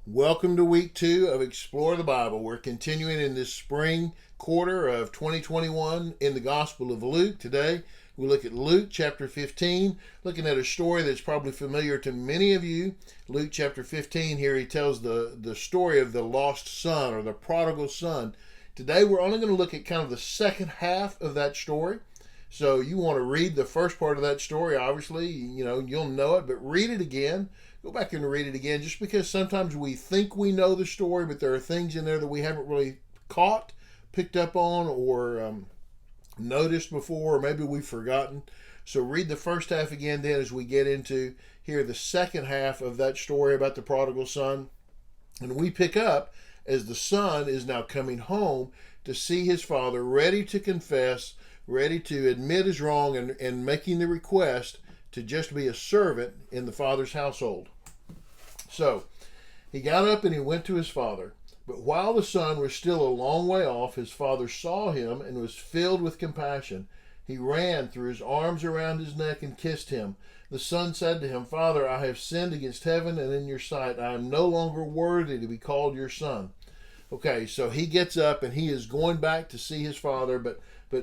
Welcome to week 2 of Explore the Bible. We're continuing in this spring quarter of 2021 in the Gospel of Luke. Today we look at Luke chapter 15, looking at a story that's probably familiar to many of you. Luke chapter 15, here he tells the story of the lost son or the prodigal son. Today we're only going to look at kind of the second half of that story. So you want to read the first part of that story, obviously, you'll know it, but read it again. Go back and read it again, just because sometimes we think we know the story, but there are things in there that we haven't really picked up on, or noticed before, or maybe we've forgotten. So read the first half again then as we get into here the second half of that story about the prodigal son. And we pick up as the son is now coming home to see his father, ready to confess, ready to admit his wrong, and making the request to just be a servant in the father's household. So he got up and he went to his father. But while the son was still a long way off, his father saw him and was filled with compassion. He ran, threw his arms around his neck, and kissed him. The son said to him, "Father, I have sinned against heaven and in your sight. I am no longer worthy to be called your son." Okay, so he gets up and he is going back to see his father, but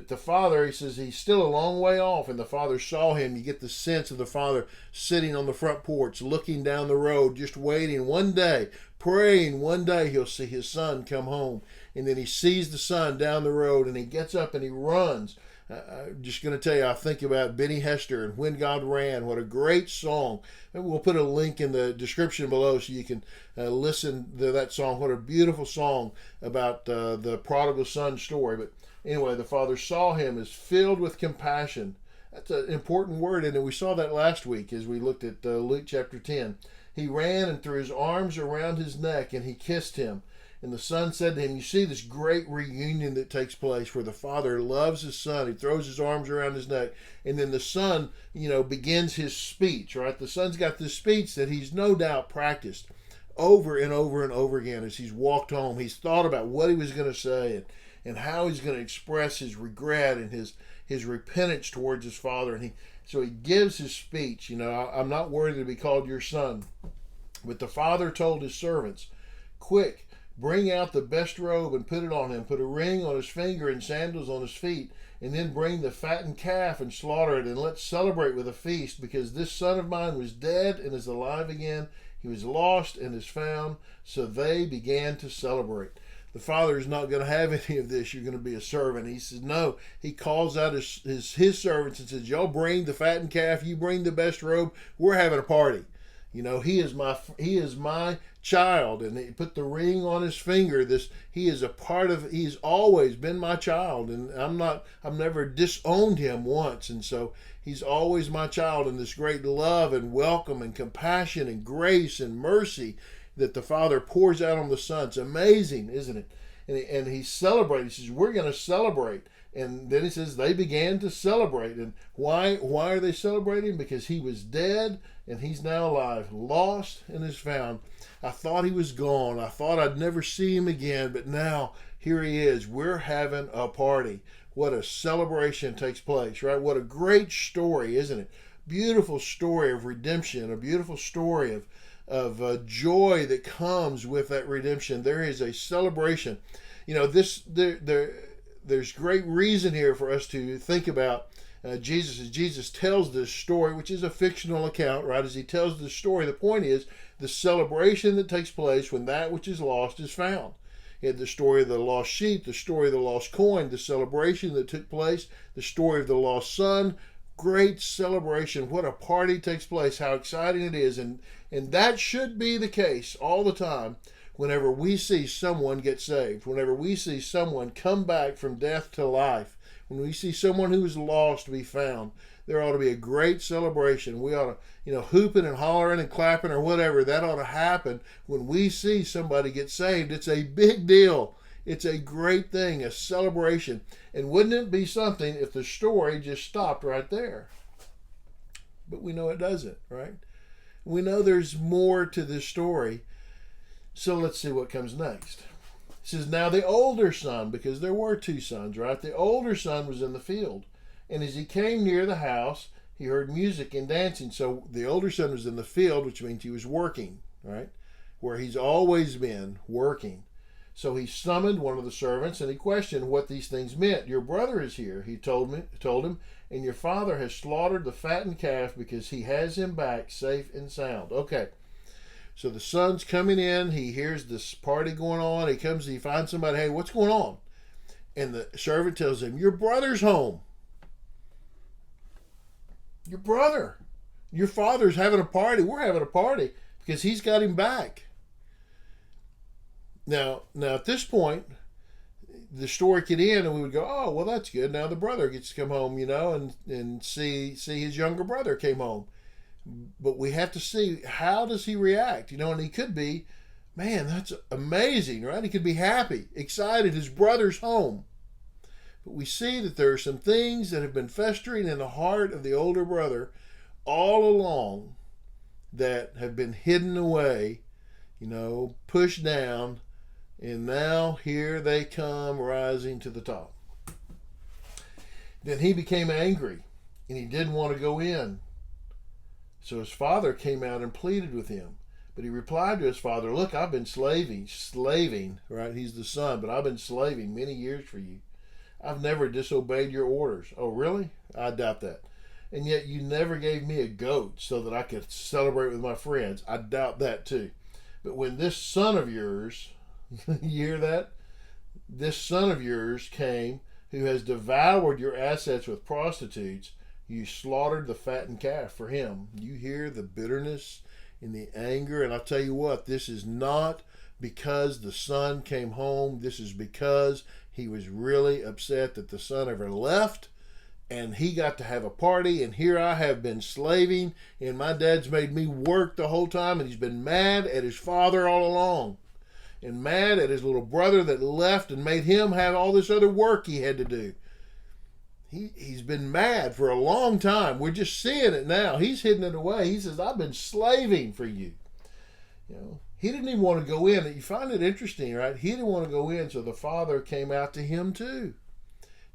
the father, he says, he's still a long way off, and the father saw him. You get the sense of the father sitting on the front porch, looking down the road, just waiting one day, praying one day he'll see his son come home. And then he sees the son down the road, and he gets up and he runs. I'm just going to tell you, I think about Benny Hester and When God Ran. What a great song. And we'll put a link in the description below so you can listen to that song. What a beautiful song about the prodigal son story. But anyway, the father saw him as filled with compassion. That's an important word, and we saw that last week as we looked at Luke chapter 10. He ran and threw his arms around his neck, and he kissed him. And the son said to him, you see this great reunion that takes place where the father loves his son. He throws his arms around his neck. And then the son, begins his speech, right? The son's got this speech that he's no doubt practiced over and over and over again as he's walked home. He's thought about what he was going to say and how he's going to express his regret and his repentance towards his father. So he gives his speech, I'm not worthy to be called your son. But the father told his servants, quick, bring out the best robe and put it on him. Put a ring on his finger and sandals on his feet. And then bring the fattened calf and slaughter it. And let's celebrate with a feast, because this son of mine was dead and is alive again. He was lost and is found. So they began to celebrate. The father is not going to have any of this. You're going to be a servant. He says, no. He calls out his servants and says, y'all bring the fattened calf. You bring the best robe. We're having a party. He is my child, and he put the ring on his finger. He's always been my child, and I've never disowned him once, and so he's always my child. And this great love and welcome and compassion and grace and mercy that the father pours out on the son. It's amazing, isn't it? And he celebrates. He says, we're going to celebrate. And then he says they began to celebrate. And why are they celebrating? Because he was dead and he's now alive, lost and is found. I thought he was gone. I thought I'd never see him again, but now here he is. We're having a party. What a celebration takes place, right? What a great story, isn't it? Beautiful story of redemption, a beautiful story of joy that comes with that redemption. There is a celebration. There's great reason here for us to think about Jesus as Jesus tells this story, which is a fictional account, right? As he tells this story, the point is the celebration that takes place when that which is lost is found. He had the story of the lost sheep, the story of the lost coin, the celebration that took place, the story of the lost son. Great celebration. What a party takes place. How exciting it is. And that should be the case all the time whenever we see someone get saved, whenever we see someone come back from death to life, when we see someone who is lost be found. There ought to be a great celebration. We ought to, hooping and hollering and clapping or whatever, that ought to happen when we see somebody get saved. It's a big deal. It's a great thing, a celebration. And wouldn't it be something if the story just stopped right there? But we know it doesn't, right? We know there's more to this story. So let's see what comes next. It says, now the older son, because there were two sons, right? The older son was in the field. And as he came near the house, he heard music and dancing. So the older son was in the field, which means he was working, right? where he's always been working. So he summoned one of the servants, and he questioned what these things meant. Your brother is here, he told him, and your father has slaughtered the fattened calf because he has him back safe and sound. Okay, so the son's coming in. He hears this party going on. He comes, he finds somebody. Hey, what's going on? And the servant tells him, your brother's home. Your brother. Your father's having a party. We're having a party because he's got him back. Now at this point, the story could end and we would go, oh, well, that's good. Now the brother gets to come home, and see his younger brother came home. But we have to see, how does he react? And he could be, man, that's amazing, right? He could be happy, excited, his brother's home. But we see that there are some things that have been festering in the heart of the older brother all along that have been hidden away, pushed down, and now here they come rising to the top. Then he became angry, and he didn't want to go in. So his father came out and pleaded with him. But he replied to his father, look, I've been slaving, right? He's the son, but I've been slaving many years for you. I've never disobeyed your orders. Oh, really? I doubt that. And yet you never gave me a goat so that I could celebrate with my friends. I doubt that too. But when this son of yours, you hear that? This son of yours came, who has devoured your assets with prostitutes, you slaughtered the fattened calf for him. You hear the bitterness and the anger. And I'll tell you what, this is not because the son came home. This is because he was really upset that the son ever left. And he got to have a party, and here I have been slaving, and my dad's made me work the whole time, and he's been mad at his father all along, and mad at his little brother that left and made him have all this other work he had to do. He's been mad for a long time. We're just seeing it now. He's hidden it away. He says, I've been slaving for you. He didn't even want to go in. You find it interesting, right? He didn't want to go in, so the father came out to him too.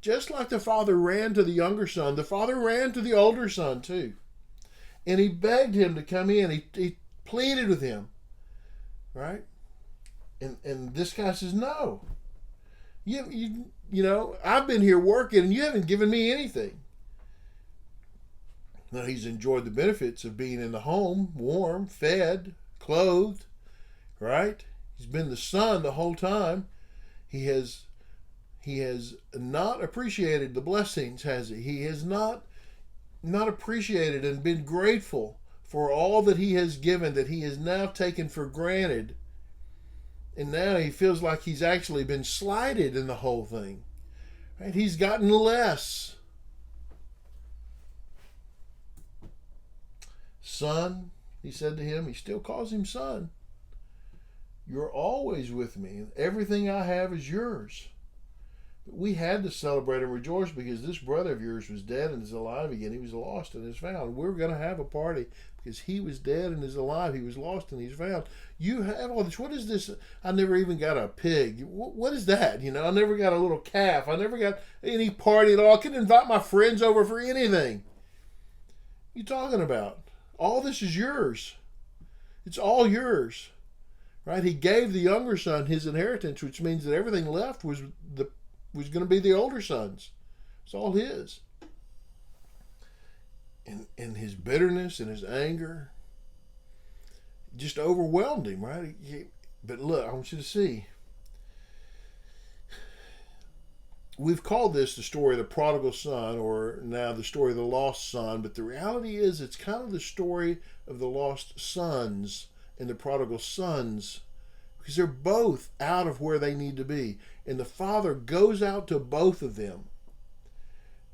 Just like the father ran to the younger son, the father ran to the older son too. And he begged him to come in. He pleaded with him, right? And this guy says, no. I've been here working and you haven't given me anything. Now he's enjoyed the benefits of being in the home, warm, fed, clothed, right? He's been the son the whole time. He has not appreciated the blessings, has he? He has not appreciated and been grateful for all that he has given, that he has now taken for granted. And now he feels like he's actually been slighted in the whole thing. Right? He's gotten less. Son, he said to him, he still calls him son. You're always with me, and everything I have is yours. We had to celebrate and rejoice because this brother of yours was dead and is alive again. He was lost and is found. We're going to have a party because he was dead and is alive. He was lost and he's found. You have all this. What is this? I never even got a pig. What is that? I never got a little calf. I never got any party at all. I couldn't invite my friends over for anything. What are you talking about? All this is yours. It's all yours. Right? He gave the younger son his inheritance, which means that everything left was going to be the older son's. It's all his. And his bitterness and his anger just overwhelmed him, right? But look, I want you to see. We've called this the story of the prodigal son, or now the story of the lost son, but the reality is it's kind of the story of the lost sons and the prodigal sons, because they're both out of where they need to be. And the father goes out to both of them.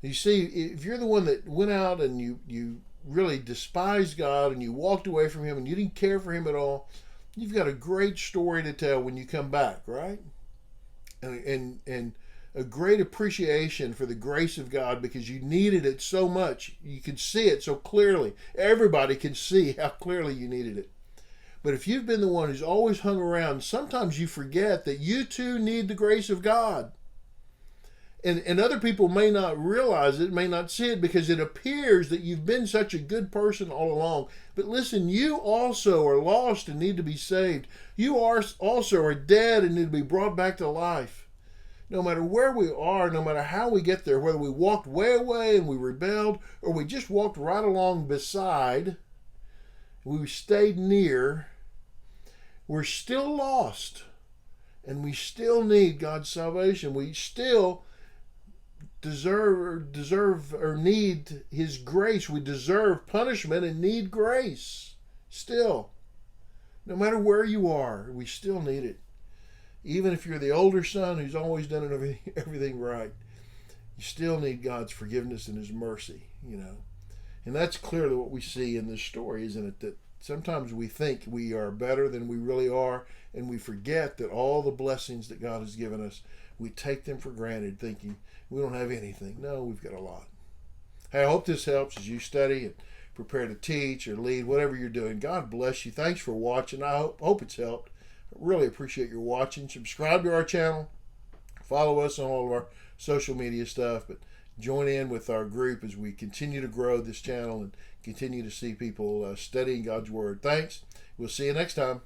You see, if you're the one that went out and you really despised God and you walked away from him and you didn't care for him at all, you've got a great story to tell when you come back, right? And a great appreciation for the grace of God because you needed it so much. You could see it so clearly. Everybody can see how clearly you needed it. But if you've been the one who's always hung around, sometimes you forget that you too need the grace of God. And other people may not realize it, may not see it, because it appears that you've been such a good person all along. But listen, you also are lost and need to be saved. You also are dead and need to be brought back to life. No matter where we are, no matter how we get there, whether we walked way away and we rebelled, or we just walked right along beside, we stayed near, we're still lost. And we still need God's salvation. We still deserve or need His grace. We deserve punishment and need grace. Still. No matter where you are, we still need it. Even if you're the older son who's always done everything right, you still need God's forgiveness and His mercy, And that's clearly what we see in this story, isn't it? That sometimes we think we are better than we really are, and we forget that all the blessings that God has given us, we take them for granted, thinking we don't have anything. No, we've got a lot. Hey, I hope this helps as you study and prepare to teach or lead, whatever you're doing. God bless you. Thanks for watching. I hope it's helped. I really appreciate your watching. Subscribe to our channel. Follow us on all of our social media stuff, but join in with our group as we continue to grow this channel and continue to see people studying God's Word. Thanks. We'll see you next time.